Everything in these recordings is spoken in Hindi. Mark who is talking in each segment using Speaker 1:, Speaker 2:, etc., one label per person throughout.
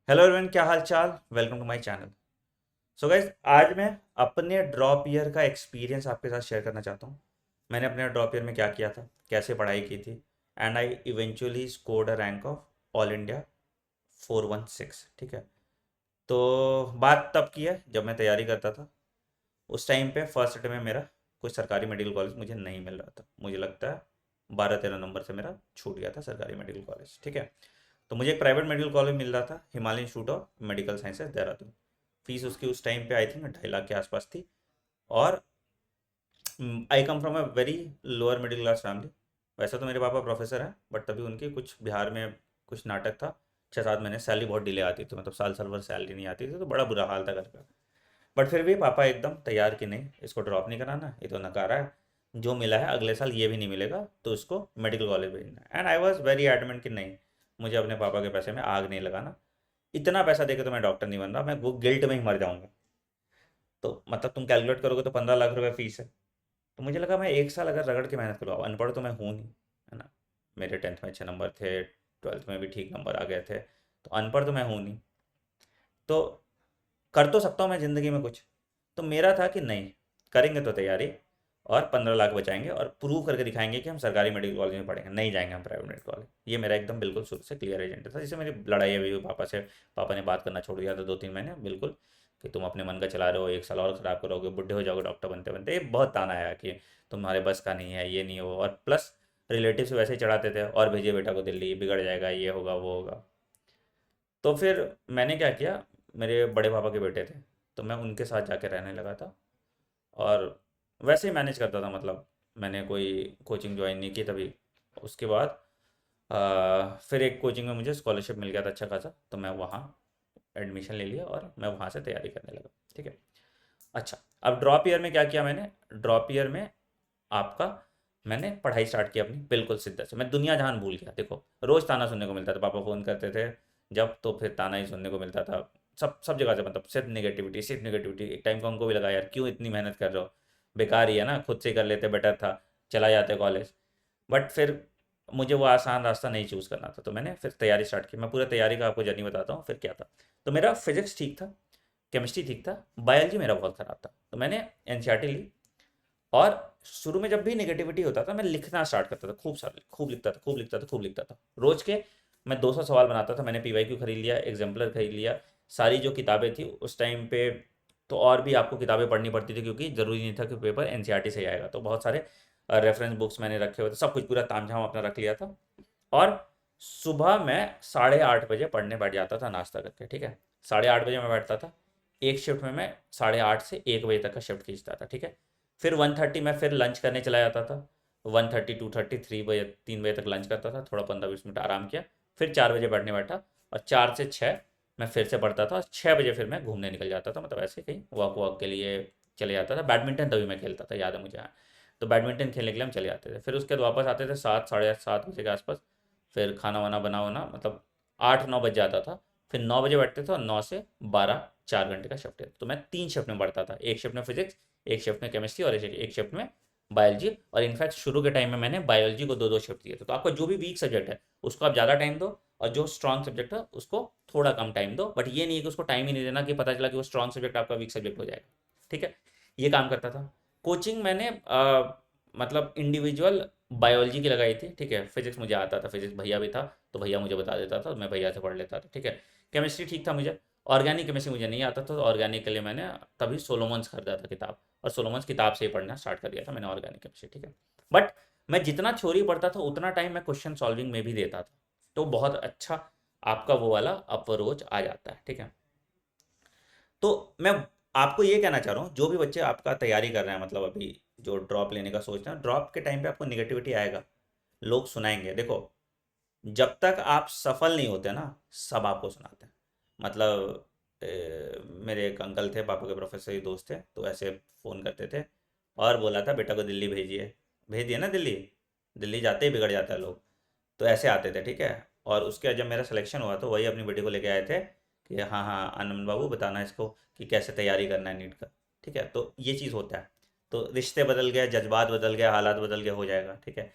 Speaker 1: हेलो एवरीवन, क्या हाल चाल। Welcome to my channel. So guys, आज मैं अपने ड्रॉप ईयर का एक्सपीरियंस आपके साथ शेयर करना चाहता हूँ। मैंने अपने ड्रॉप ईयर में क्या किया था, कैसे पढ़ाई की थी, and I eventually scored a rank of all India 416। ठीक है। तो बात तब की है जब मैं तैयारी करता था। उस टाइम पे फर्स्ट अटेम्प्ट में मेरा कोई सरकारी मेडिकल कॉलेज मुझे नहीं मिल रहा था। मुझे लगता है 12-13 नंबर से मेरा छूट गया था सरकारी मेडिकल कॉलेज। ठीक है। तो मुझे एक प्राइवेट मेडिकल कॉलेज मिल रहा था, Himalaya institute of medical sciences, Dehradun. Fees उसकी उस टाइम पे आई थिंक 2.5 लाख के आसपास थी। और I come from a very lower middle class family. वैसे तो मेरे पापा प्रोफेसर हैं, बट तभी उनकी कुछ बिहार में कुछ नाटक था। 6-7 महीने सैलरी बहुत डिले आती थी, मतलब साल साल भर सैलरी नहीं आती थी, तो बड़ा बुरा हाल था घर का। बट फिर भी पापा एकदम तैयार कि नहीं, इसको ड्रॉप नहीं कराना, ये तो नकारा है। जो मिला है अगले साल ये भी नहीं मिलेगा, तो इसको मेडिकल कॉलेज भेजना है। And I was very adamant कि नहीं, मुझे अपने पापा के पैसे में आग नहीं लगाना। इतना पैसा देके तो मैं डॉक्टर नहीं बन रहा, मैं वो गिल्ट में ही मर जाऊंगा। तो मतलब तुम कैलकुलेट करोगे तो 15 लाख रुपए फीस है। तो मुझे लगा मैं एक साल अगर रगड़ के मेहनत करूँ, अनपढ़ तो मैं हूँ नहीं, है ना। मेरे 10th में 6 नंबर थे, 12th में भी ठीक नंबर आ गए थे, तो अनपढ़ तो मैं हूँ नहीं। तो कर तो सकता हूँ मैं ज़िंदगी में कुछ। तो मेरा था कि नहीं, करेंगे तो तैयारी, और 15 लाख बचाएंगे और प्रूव करके दिखाएंगे कि हम सरकारी मेडिकल कॉलेज में पढ़ेंगे, नहीं जाएंगे हम प्राइवेट मेडिकल कॉलेज। ये मेरा एकदम बिल्कुल शुरू से क्लियर एजेंडा था। जिससे मेरी लड़ाई हुई पापा से। पापा ने बात करना छोड़ दिया था 2-3 महीने, बिल्कुल, कि तुम अपने मन का चला रहे हो, एक साल और ख़राब करोगे, बुढ़े हो जाओगे डॉक्टर बनते बनते। ये बहुत ताना आया कि तुम्हारे बस का नहीं है, ये नहीं हो। और प्लस रिलेटिव्स वैसे ही चढ़ाते थे, और भेजिए बेटा को दिल्ली, बिगड़ जाएगा, ये होगा वो होगा। तो फिर मैंने क्या किया, मेरे बड़े पापा के बेटे थे, तो मैं उनके साथ जाके रहने लगा था। और वैसे ही मैनेज करता था, मतलब मैंने कोई कोचिंग ज्वाइन नहीं की तभी। उसके बाद फिर एक कोचिंग में मुझे स्कॉलरशिप मिल गया था अच्छा खासा, तो मैं वहाँ एडमिशन ले लिया और मैं वहाँ से तैयारी करने लगा। ठीक है। अच्छा, अब ड्रॉप ईयर में क्या किया मैंने। ड्रॉप ईयर में आपका मैंने पढ़ाई स्टार्ट की अपनी बिल्कुल सिद्ध से। मैं दुनिया जहान भूल गया। देखो, रोज़ ताना सुनने को मिलता था, पापा फ़ोन करते थे जब, तो फिर ताना ही सुनने को मिलता था। सब सब जगह से, मतलब सिर्फ नेगेटिविटी, सिर्फ नेगेटिविटी। एक टाइम का उनको भी लगा, यार क्यों इतनी मेहनत कर रहे हो, बेकार ही है ना, खुद से कर लेते बेटर था, चला जाते कॉलेज। बट फिर मुझे वो आसान रास्ता नहीं चूज़ करना था, तो मैंने फिर तैयारी स्टार्ट की। मैं पूरा तैयारी का आपको जर्नी बताता हूँ फिर क्या था। तो मेरा फिजिक्स ठीक था, केमिस्ट्री ठीक था, बायोलॉजी मेरा बहुत ख़राब था। तो मैंने एनसीईआरटी ली। और शुरू में जब भी नेगेटिविटी होता था, मैं लिखना स्टार्ट करता था, खूब सारा खूब लिखता था, खूब लिखता था, खूब लिखता था। रोज के मैं 200 सवाल बनाता था। मैंने पीवाईक्यू खरीद लिया, एग्जाम्पलर खरीद लिया, सारी जो किताबें थी उस टाइम पे। तो और भी आपको किताबें पढ़नी पड़ती थी, क्योंकि ज़रूरी नहीं था कि पेपर एनसीईआरटी से ही आएगा। तो बहुत सारे रेफरेंस बुक्स मैंने रखे हुए थे, सब कुछ पूरा तामझाम अपना रख लिया था। और सुबह मैं 8:30 बजे पढ़ने बैठ जाता था नाश्ता करके। ठीक है, 8:30 बजे मैं बैठता था। एक शिफ्ट में मैं 8:30 से 1 बजे तक का शिफ्ट खींचता था। ठीक है। फिर 1:30 मैं फिर लंच करने चला जाता था। 1:30, 2:30, 3 बजे, 3 बजे तक लंच करता था, थोड़ा 15-20 मिनट आराम किया। फिर 4 बजे बैठने बैठा, और 4 से 6 मैं फिर से पढ़ता था। 6 बजे फिर मैं घूमने निकल जाता था, मतलब ऐसे कहीं वॉक वॉक के लिए चले जाता था। बैडमिंटन तभी मैं खेलता था, याद है मुझे, हाँ। तो बैडमिंटन खेलने के लिए हम चले जाते थे। फिर उसके बाद वापस आते थे 7, 7:30 बजे के आसपास। फिर खाना वाना बना होना, मतलब 8-9 बज जाता था। फिर 9 बजे बैठते थे, और 9 से 12, 4 घंटे का शिफ्ट है। तो मैं 3 शिफ्ट में पढ़ता था, एक शिफ्ट में फिजिक्स, एक शिफ्ट में केमिस्ट्री, और एक शिफ्ट में बायोलॉजी। और इनफैक्ट शुरू के टाइम में मैंने बायोलॉजी को 2-2 शिफ्ट दिए थे। तो आपका जो भी वीक सब्जेक्ट है उसको आप ज़्यादा टाइम दो, और जो स्ट्रॉन्ग सब्जेक्ट है उसको थोड़ा कम टाइम दो। बट ये नहीं है कि उसको टाइम ही नहीं देना, कि पता चला कि वो स्ट्रॉन्ग सब्जेक्ट आपका वीक सब्जेक्ट हो जाएगा। ठीक है, ये काम करता था। कोचिंग मैंने मतलब इंडिविजुअल बायोलॉजी की लगाई थी। ठीक है, फिजिक्स मुझे आता था, फिजिक्स भैया भी था, तो भैया मुझे बता देता था, मैं भैया से पढ़ लेता था। ठीक है। केमिस्ट्री ठीक था मुझे। ऑर्गेनिक केमिस्ट्री मुझे नहीं आता था, तो ऑर्गेनिक के लिए मैंने तभी सोलोमन्स खरीदा था किताब, और सोलोमन्स किताब से ही पढ़ना स्टार्ट कर दिया था मैंने ऑर्गेनिक केमिस्ट्री। ठीक है। बट मैं जितना थ्योरी पढ़ता था उतना टाइम मैं क्वेश्चन सॉल्विंग में भी देता था। तो बहुत अच्छा आपका वो वाला अप्रोच आ जाता है। ठीक है। तो मैं आपको ये कहना चाह रहा हूँ, जो भी बच्चे आपका तैयारी कर रहे हैं, मतलब अभी जो ड्रॉप लेने का सोच रहे हैं, ड्रॉप के टाइम पे आपको निगेटिविटी आएगा, लोग सुनाएंगे। देखो, जब तक आप सफल नहीं होते ना, सब आपको सुनाते हैं। मतलब मेरे एक अंकल थे, पापा के प्रोफेसर ही दोस्त थे, तो ऐसे फ़ोन करते थे, और बोला था बेटा को दिल्ली भेजिए। भेज दिया ना दिल्ली। दिल्ली जाते ही बिगड़ जाता है लोग। तो ऐसे आते थे। ठीक है। और उसके बाद जब मेरा सिलेक्शन हुआ, तो वही अपनी बेटी को लेके आए थे कि हाँ हाँ आनंद बाबू, बताना इसको कि कैसे तैयारी करना है नीट का। ठीक है। तो ये चीज़ होता है। तो रिश्ते बदल गए, जज्बात बदल गए, हालात बदल गए, हो जाएगा। ठीक है।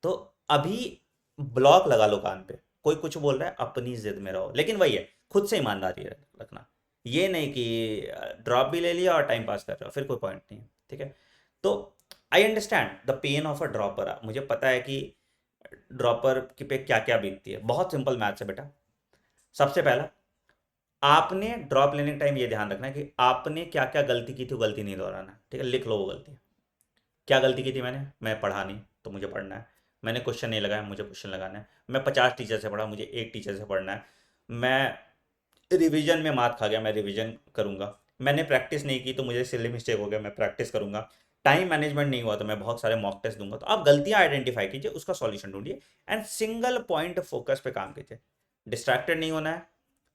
Speaker 1: तो अभी ब्लॉक लगा लो कान पे। कोई कुछ बोल रहा है, अपनी जिद में रहो। लेकिन वही है, खुद से ईमानदारी रखना। ये नहीं कि ड्रॉप भी ले लिया और टाइम पास कर रहे हो, फिर कोई पॉइंट नहीं है, ठीक है। तो I understand the pain of a dropper. मुझे पता है कि ड्रॉपर की पे क्या क्या बीतती है। बहुत सिंपल मैथ्स है बेटा। सबसे पहला, आपने ड्रॉप लेने के टाइम ये ध्यान रखना है कि आपने क्या क्या गलती की थी, वो गलती नहीं दोहराना, ठीक है। लिख लो वो गलती। क्या गलती की थी मैंने? मैं पढ़ा नहीं तो मुझे पढ़ना है। मैंने क्वेश्चन नहीं लगाया, मुझे क्वेश्चन लगाना है। मैं 50 टीचर से पढ़ा, मुझे एक टीचर से पढ़ना है। मैं रिवीजन में मात खा गया, मैं रिवीजन करूंगा। मैंने प्रैक्टिस नहीं की तो मुझे सिली मिस्टेक हो गया, मैं प्रैक्टिस करूंगा। टाइम मैनेजमेंट नहीं हुआ तो मैं बहुत सारे मॉक टेस्ट दूंगा। तो आप गलतियां आइडेंटिफाई कीजिए, उसका सॉल्यूशन ढूंढिए एंड सिंगल पॉइंट फोकस पे काम कीजिए। डिस्ट्रैक्टेड नहीं होना है,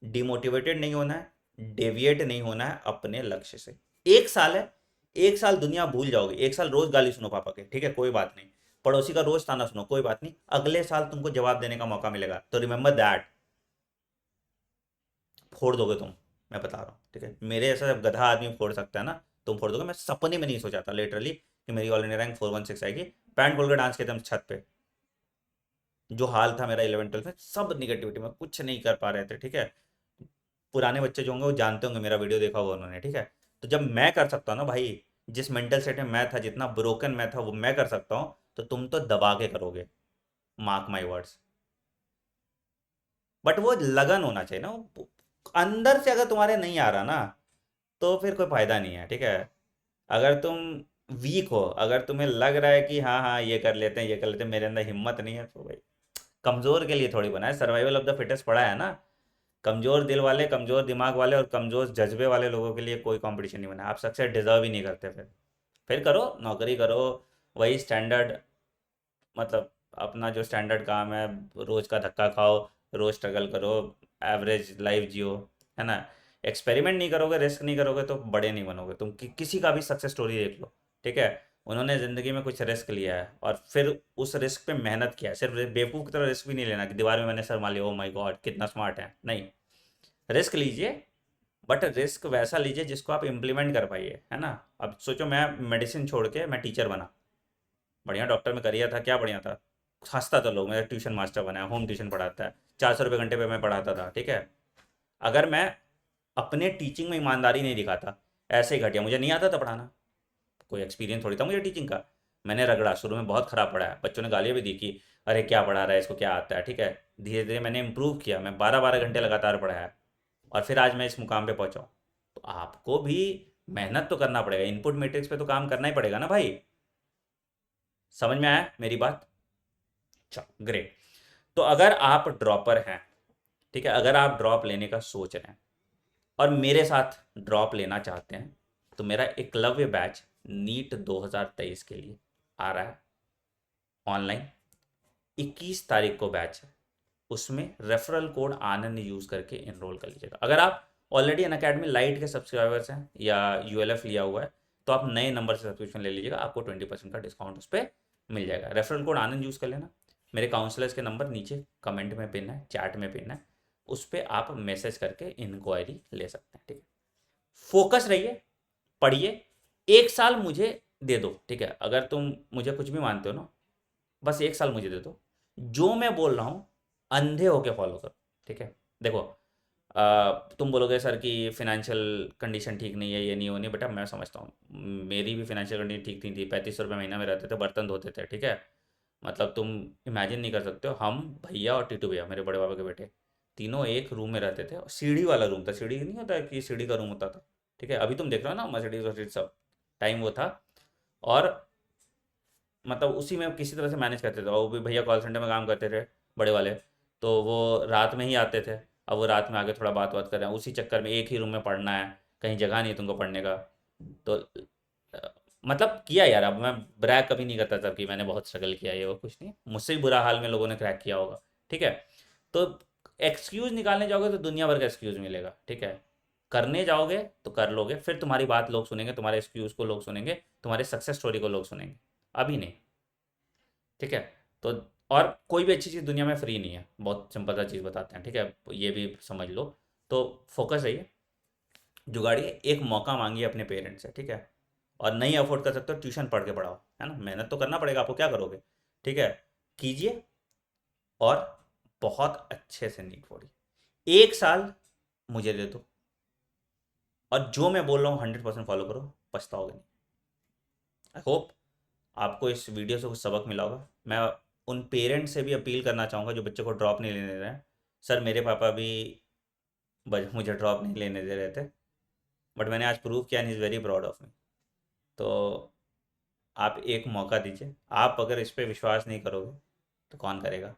Speaker 1: डिमोटिवेटेड नहीं होना है, डेविएट नहीं होना है अपने लक्ष्य से। एक साल है, एक साल दुनिया भूल जाओगे। एक साल रोज गाली सुनो पापा के, ठीक है, कोई बात नहीं। पड़ोसी का रोज ताना सुनो, कोई बात नहीं। अगले साल तुमको जवाब देने का मौका मिलेगा, तो रिमेंबर दैट। फोड़ दोगे तुम, मैं बता रहा हूँ, ठीक है। मेरे ऐसा जब गधा आदमी फोड़ सकता है ना, तुम फोड़ दोगे। मैं सपने में नहीं सोचा था लिटरली कि मेरी ऑल इंडिया रैंक 416 आएगी। पैंट खोल कर डांस किया था छत पे। जो हाल था मेरा 11 12 में, सब निगेटिविटी में, कुछ नहीं कर पा रहे थे, ठीक है। पुराने बच्चे जो होंगे वो जानते होंगे, मेरा वीडियो देखा होगा उन्होंने, ठीक है। तो जब मैं कर सकता हूँ ना भाई, जिस मेंटल सेट में मैं था, जितना ब्रोकन मैं था, वो मैं कर सकता हूँ, तो तुम तो दबा के करोगे। Mark my words. बट वो लगन होना चाहिए ना, अंदर से अगर तुम्हारे नहीं आ रहा ना, तो फिर कोई फायदा नहीं है, ठीक है। अगर तुम वीक हो, अगर तुम्हें लग रहा है कि हाँ हाँ ये कर लेते हैं, ये कर लेते हैं, मेरे अंदर हिम्मत नहीं है, तो भाई कमजोर के लिए थोड़ी बना है। सर्वाइवल ऑफ द फिटेस्ट पढ़ा है ना। कमजोर दिल वाले, कमजोर दिमाग वाले और कमजोर जज्बे वाले लोगों के लिए कोई कंपटीशन नहीं बना। आप सक्सेस डिजर्व ही नहीं करते। फिर करो, नौकरी करो, वही स्टैंडर्ड, मतलब अपना जो स्टैंडर्ड काम है, रोज का धक्का खाओ, रोज स्ट्रगल करो, एवरेज लाइफ जियो, है ना। एक्सपेरिमेंट नहीं करोगे, रिस्क नहीं करोगे, तो बड़े नहीं बनोगे तुम। किसी का भी सक्सेस स्टोरी देख लो, ठीक है। उन्होंने ज़िंदगी में कुछ रिस्क लिया है और फिर उस रिस्क पे मेहनत किया है। सिर्फ बेवकूफ़ की तरह रिस्क भी नहीं लेना कि दीवार में मैंने सर मार लिया, ओ माय गॉड कितना स्मार्ट है, नहीं। रिस्क लीजिए, बट रिस्क वैसा लीजिए जिसको आप इम्प्लीमेंट कर पाइए, है ना। अब सोचो मैं मेडिसिन छोड़ के मैं टीचर बना, बढ़िया डॉक्टर में करियर था, क्या बढ़िया था। हंसता था लोग, मेरा ट्यूशन मास्टर बनाया, होम ट्यूशन पढ़ाता है, 400 रुपये घंटे पे मैं पढ़ाता था, ठीक है। अगर मैं अपने टीचिंग में ईमानदारी नहीं दिखाता, ऐसे ही घटिया, मुझे नहीं आता था पढ़ाना, कोई एक्सपीरियंस थोड़ी था मुझे टीचिंग का। मैंने रगड़ा, शुरू में बहुत ख़राब पढ़ाया, बच्चों ने गालियाँ भी दी कि अरे क्या पढ़ा रहा है, इसको क्या आता है, ठीक है। धीरे धीरे मैंने इम्प्रूव किया, मैं 12 12 घंटे लगातार पढ़ाया और फिर आज मैं इस मुकाम पे पहुंचा हूं। तो आपको भी मेहनत तो करना पड़ेगा, इनपुट मैट्रिक्स पे तो काम करना ही पड़ेगा ना भाई। समझ में आया मेरी बात? चलो ग्रेट। तो अगर आप ड्रॉपर हैं, ठीक है, अगर आप ड्रॉप लेने का सोच रहे हैं और मेरे साथ ड्रॉप लेना चाहते हैं, तो मेरा एकलव्य बैच नीट 2023 के लिए आ रहा है ऑनलाइन। 21 तारीख को बैच है, उसमें रेफरल कोड आनंद यूज़ करके इनरोल कर लीजिएगा। अगर आप ऑलरेडी अन अकेडमी लाइट के सब्सक्राइबर्स हैं या यूएलएफ लिया हुआ है, तो आप नए नंबर से सब्सक्रिप्शन ले लीजिएगा, आपको 20% का डिस्काउंट उस पर मिल जाएगा। रेफरल कोड आनंद यूज़ कर लेना। मेरे काउंसलर्स के नंबर नीचे कमेंट में पिन है, चैट में पिन है, उस पर आप मैसेज करके इंक्वायरी ले सकते हैं, ठीक है। फोकस रहिए, पढ़िए, एक साल मुझे दे दो, ठीक है। अगर तुम मुझे कुछ भी मानते हो ना, बस एक साल मुझे दे दो, जो मैं बोल रहा हूँ अंधे होके फॉलो करो, ठीक है। देखो, तुम बोलोगे सर कि फिनेंशियल कंडीशन ठीक नहीं है, ये नहीं होनी, बेटा मैं समझता हूँ, मेरी भी फिनेंशियल कंडीशन ठीक नहीं थी। 3500 रुपये महीना में रहते थे, बर्तन धोते थे, ठीक है। मतलब तुम इमेजिन नहीं कर सकते हो, हम भैया और टीटू भैया, मेरे बड़े बाबा के बेटे, तीनों एक रूम में रहते थे। और सीढ़ी वाला रूम था, सीढ़ी नहीं होता कि सीढ़ी का रूम होता था, ठीक है। अभी तुम देख रहे हो ना मर्सिडीज वर्सिडीज सब, टाइम वो था। और मतलब उसी में किसी तरह से मैनेज करते थे। और वो भी भैया कॉल सेंटर में काम करते थे, बड़े वाले, तो वो रात में ही आते थे। अब वो रात में आके थोड़ा बात बात कर रहे हैं, उसी चक्कर में एक ही रूम में पढ़ना है, कहीं जगह नहीं है तुमको पढ़ने का। तो मतलब किया यार। अब मैं ब्रैग कभी नहीं करता था कि मैंने बहुत स्ट्रगल किया, ये वो कुछ नहीं, मुझसे भी बुरा हाल में लोगों ने क्रैक किया होगा, ठीक है। तो एक्सक्यूज़ निकालने जाओगे तो दुनिया भर का एक्सक्यूज़ मिलेगा, ठीक है। करने जाओगे तो कर लोगे, फिर तुम्हारी बात लोग सुनेंगे, तुम्हारे एक्सक्यूज़ को लोग सुनेंगे, तुम्हारे सक्सेस स्टोरी को लोग सुनेंगे, अभी नहीं, ठीक है। तो और कोई भी अच्छी चीज़ दुनिया में फ्री नहीं है, बहुत सिंपल सा चीज़ बताते हैं, ठीक है, ये भी समझ लो। तो फोकस रहिए, जुगाड़िए, एक मौका मांगिए अपने पेरेंट्स से, ठीक है। और नहीं अफोर्ड कर सकते हो, ट्यूशन पढ़ के पढ़ाओ, है ना। मेहनत तो करना पड़ेगा आपको, क्या करोगे, ठीक है। कीजिए और बहुत अच्छे से नीट पढ़िए। एक साल मुझे दे दो, और जो मैं बोल रहा हूँ 100% फॉलो करो, पछताओगे नहीं। आई होप आपको इस वीडियो से कुछ सबक मिला होगा। मैं उन पेरेंट्स से भी अपील करना चाहूँगा जो बच्चे को ड्रॉप नहीं लेने दे रहे हैं। सर मेरे पापा भी मुझे ड्रॉप नहीं लेने दे रहे थे, बट मैंने आज प्रूव किया and is very proud of me. तो आप एक मौका दीजिए। आप अगर इस पर विश्वास नहीं करोगे तो कौन करेगा।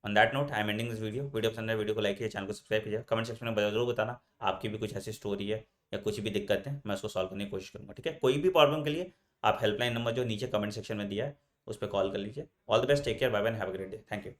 Speaker 1: On that note I am ending this video. Video पसंद है वीडियो को लाइक कीजिए, चैनल को सब्सक्राइब कीजिए, कमेंट सेक्शन में जरूर बताना आपकी भी कुछ ऐसी स्टोरी है या कुछ भी दिक्कत है, मैं उसको सॉल्व करने की कोशिश करूँगा। ठीक है, कोई भी प्रॉब्लम के लिए आप हेल्पलाइन नंबर जो नीचे कमेंट सेक्शन में दिया है उस पर कॉल कर लीजिए। All the best, take care, bye bye, have a great day, thank you.